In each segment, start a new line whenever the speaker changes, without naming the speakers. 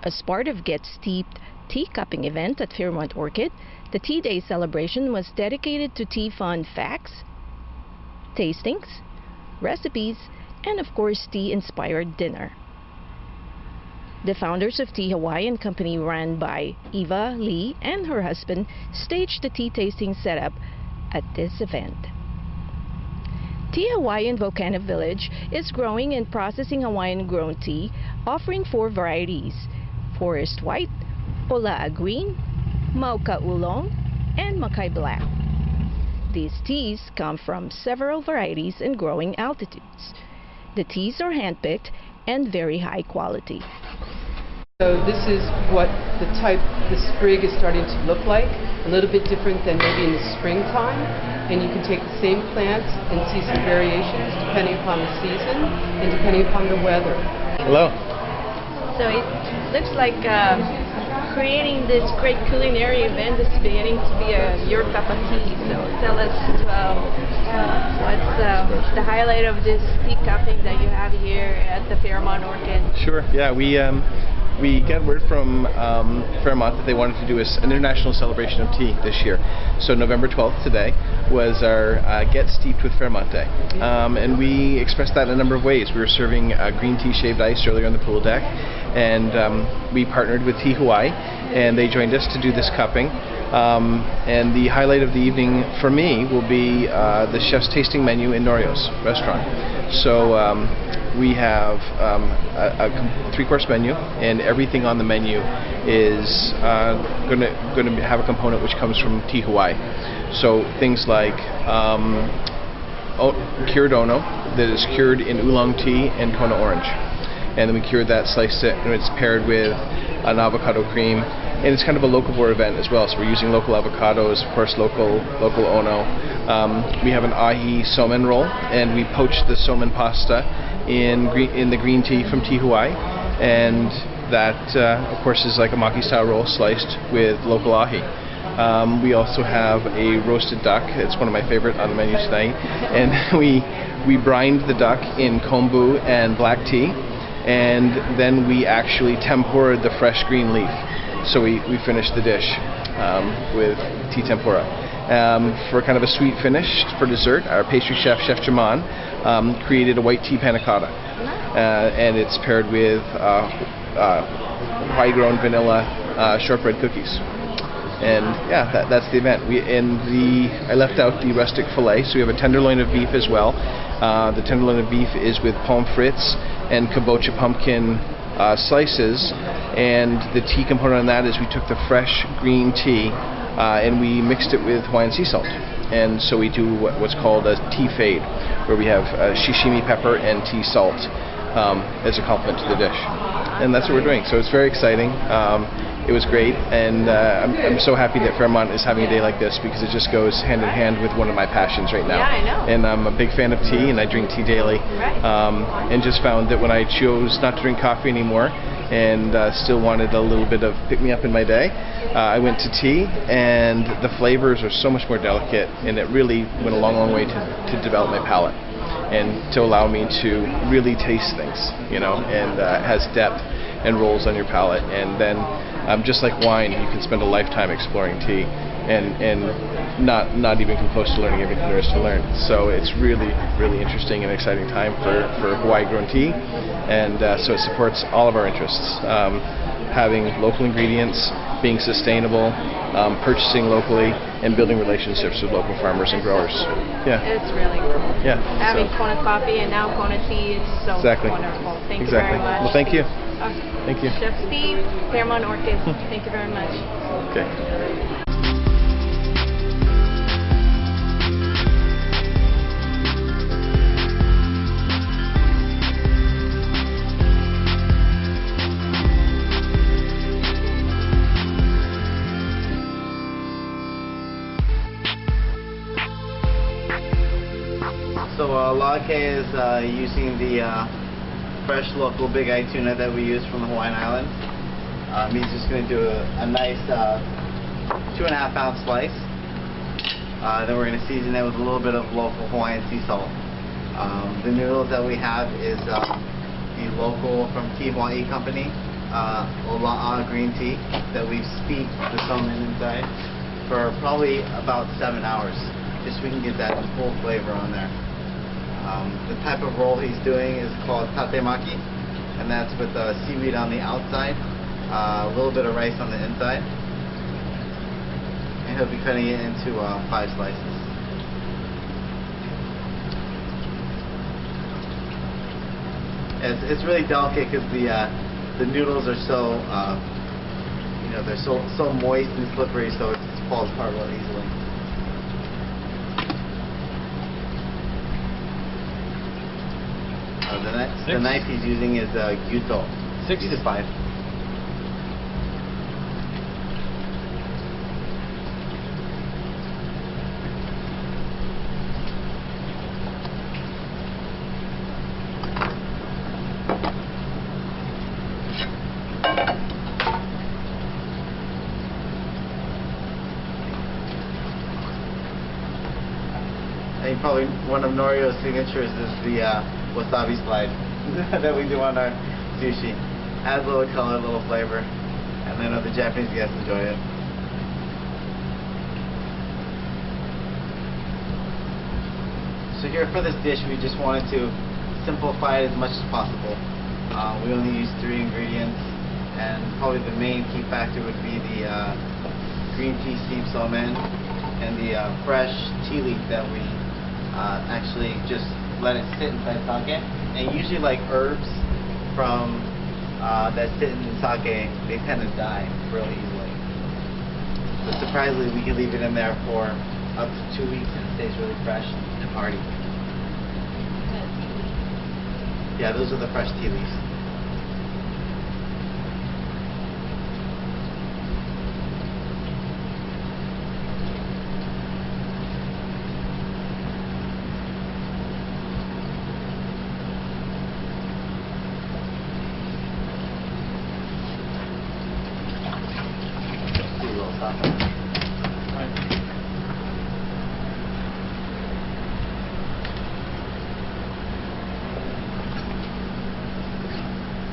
As part of Get Steeped tea cupping event at Fairmont Orchid, the Tea Day celebration was dedicated to tea fun facts, tastings, recipes, and of course tea-inspired dinner. The founders of Tea Hawaiian Company, run by Eva Lee and her husband, staged the tea tasting setup at this event. Tea Hawaiian Volcano Village is growing and processing Hawaiian-grown tea, offering 4 varieties: Forest White, Pola'a Green, Mauka Oolong, and Makai Black. These teas come from several varieties and growing altitudes. The teas are handpicked and very high quality.
So this is what the sprig is starting to look like, a little bit different than maybe in the springtime. And you can take the same plant and see some variations depending upon the season and depending upon the weather.
Hello.
So it looks like creating this great culinary event is beginning to be your cup of tea. So tell us what's the highlight of this tea cupping that you have here at the Fairmont Orchid?
Sure. Yeah, we got word from Fairmont that they wanted to do an international celebration of tea this year. So November 12th today was our Get Steeped with Fairmont Day. And we expressed that in a number of ways. We were serving green tea shaved ice earlier on the pool deck, and we partnered with Tea Hawaii, and they joined us to do this cupping. And the highlight of the evening for me will be the chef's tasting menu in Norio's restaurant. So we have a 3-course menu, and everything on the menu is going to have a component which comes from Tea Hawaii. So things like cured ono that is cured in oolong tea and Kona orange, and then we cured that, sliced it, and it's paired with an avocado cream. And it's kind of a locavore event as well, so we're using local avocados, of course local ono. We have an ahi somen roll, and we poached the somen pasta in the green tea from Tea Hawaii, and that of course is like a maki style roll sliced with local ahi. We also have a roasted duck. It's one of my favorite on the menu tonight, and we brined the duck in kombu and black tea, and then we actually tempura'd the fresh green leaf. So we finished the dish with tea tempura. For kind of a sweet finish for dessert, our pastry chef, Chef Jaman, created a white tea panna cotta, and it's paired with Hawaii-grown vanilla shortbread cookies. And yeah, that's the event. I left out the rustic fillet, so we have a tenderloin of beef as well. The tenderloin of beef is with pommes frites and kabocha pumpkin slices, and the tea component on that is we took the fresh green tea and we mixed it with Hawaiian sea salt, and so we do what's called a tea fade, where we have shishimi pepper and tea salt as a complement to the dish, and that's what we're doing. So it's very exciting. It was great, and I'm so happy that Fairmont is having a day like this, because it just goes hand in hand with one of my passions right now.
Yeah, I know.
And I'm a big fan of tea, and I drink tea daily.
Right.
And just found that when I chose not to drink coffee anymore, and still wanted a little bit of pick-me-up in my day, I went to tea, and the flavors are so much more delicate, and it really went a long, long way to develop my palate, and to allow me to really taste things, and it has depth and rolls on your palate. And then just like wine, you can spend a lifetime exploring tea and not even come close to learning everything there is to learn. So it's really, really interesting and exciting time for Hawaii-grown tea, and so it supports all of our interests. Having local ingredients, being sustainable, purchasing locally, and building relationships with local farmers and growers. Yeah.
It's really cool.
Yeah.
Having Kona coffee and now Kona tea is so wonderful. Thank you very much.
Well, thank you. Thank you.
Chef Steve, Fairmont Orchid. Thank you very much.
Okay.
So Lake is using the fresh local big eye tuna that we use from the Hawaiian Islands. He's just going to do a nice 2.5 ounce slice. Then we're going to season it with a little bit of local Hawaiian sea salt. The noodles that we have is the local from Tea Hawaii Company Ola'a green tea that we've steeped the somen inside for probably about 7 hours, just so we can get that full flavor on there. The type of roll he's doing is called tatemaki, and that's with seaweed on the outside, a little bit of rice on the inside, and he'll be cutting it into 5 slices. It's really delicate because the noodles are so they're so moist and slippery, so it falls apart really easily. The knife he's using is gyuto.
6
to 5. I think probably one of Norio's signatures is the wasabi slide that we do on our sushi. Adds a little color, a little flavor, and I know the Japanese guests enjoy it. So here for this dish, we just wanted to simplify it as much as possible. We only use 3 ingredients, and probably the main key factor would be the green tea steamed somen and the fresh tea leaf that we actually just let it sit inside sake. And usually, like herbs from that sit in sake, they tend to die really easily. But surprisingly, we can leave it in there for up to 2 weeks and it stays really fresh and hearty. Yeah, those are the fresh tea leaves.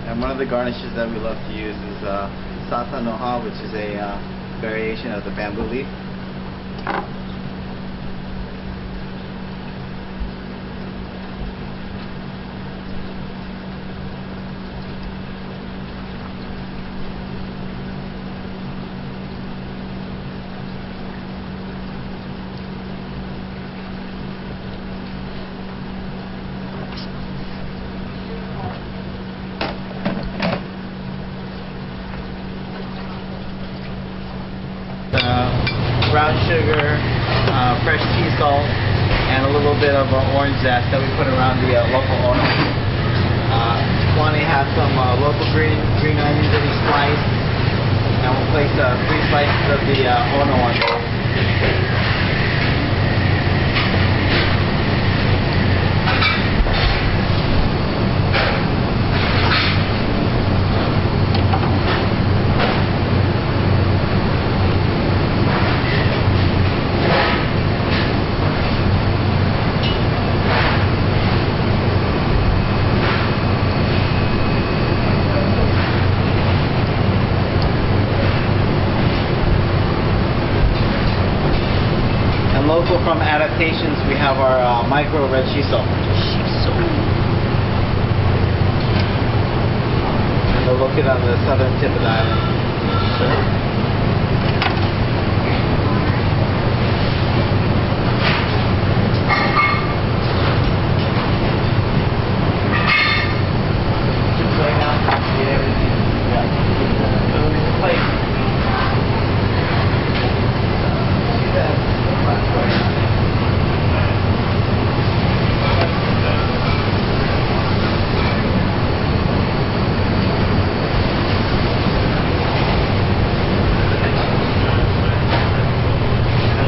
And one of the garnishes that we love to use is sasa noha, which is a variation of the bamboo leaf. Brown sugar, fresh sea salt, and a little bit of orange zest that we put around the local ono. Wani has some local green onions that we slice, and we'll place 3 slices of the ono on both. Local from Adaptations, we have our micro red shiso. And they're located on the southern tip of the island.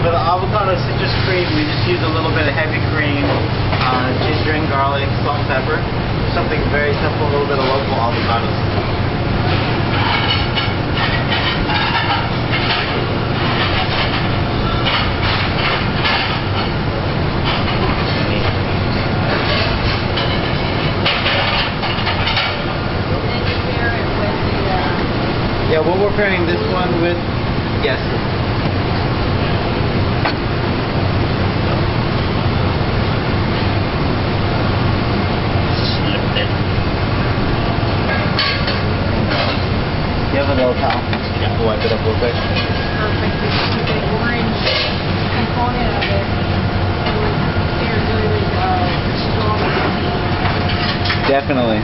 For the avocado citrus cream, we just use a little bit of heavy cream, ginger and garlic, salt and pepper. Something very simple, a little bit of local avocados. Yeah, well, we're pairing this one with, yes.
Slipped it.
You have a little towel?
Yeah.
We'll wipe it up real quick.
Perfect. The orange component of it would pair good with strawberry.
Definitely.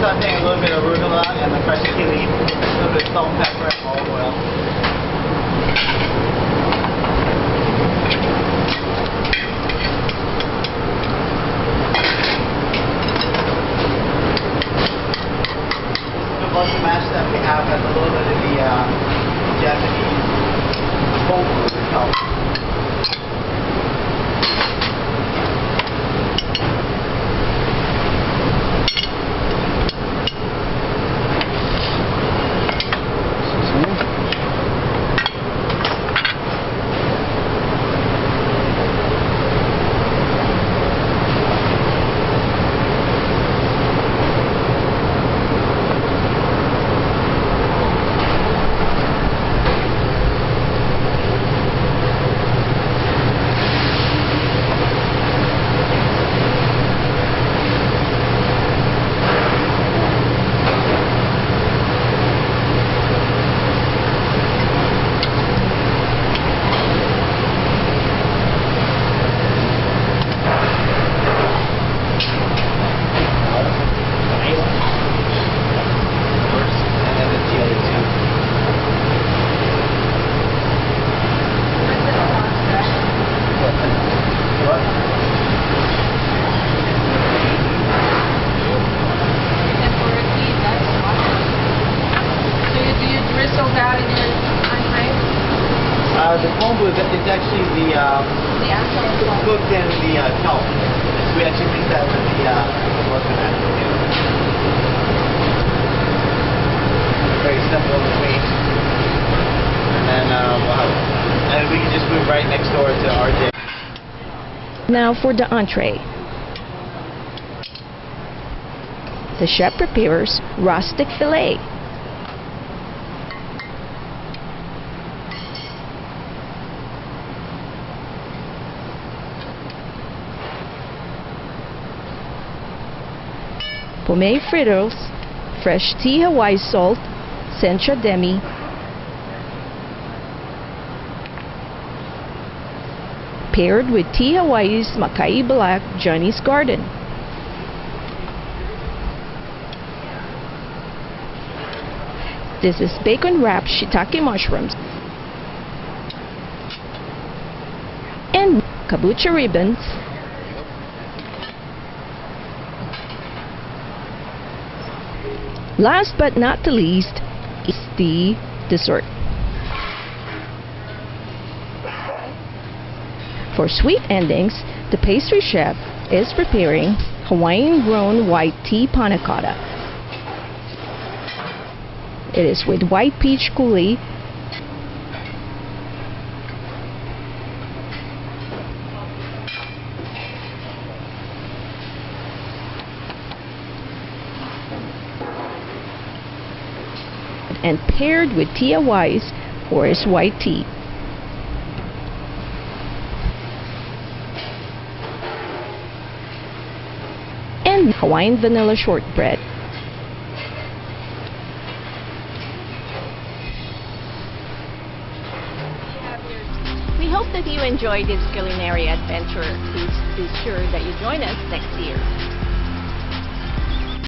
Sauteing a little bit of arugula and the fresh tea leaf, a little bit of salt, pepper, and olive oil. The bunch mash that we have has a little bit of the Japanese tofu itself. The kombu is actually the cooked in the kelp. So we actually mix that with the working actually. Very simple and sweet. And then and we can just move right next door to RJ.
Now for the entree. The chef prepares rustic fillet. Pomme fritters, fresh tea Hawaii salt, sencha demi, paired with tea Hawaii's Makai Black Johnny's Garden. This is bacon wrapped shiitake mushrooms and kabocha ribbons. Last but not the least is the dessert. For sweet endings, the pastry chef is preparing Hawaiian-grown white tea panna cotta. It is with white peach coulis, and paired with tea Hawaii's or his white tea. And Hawaiian vanilla shortbread. We hope that you enjoyed this culinary adventure. Please be sure that you join us next year.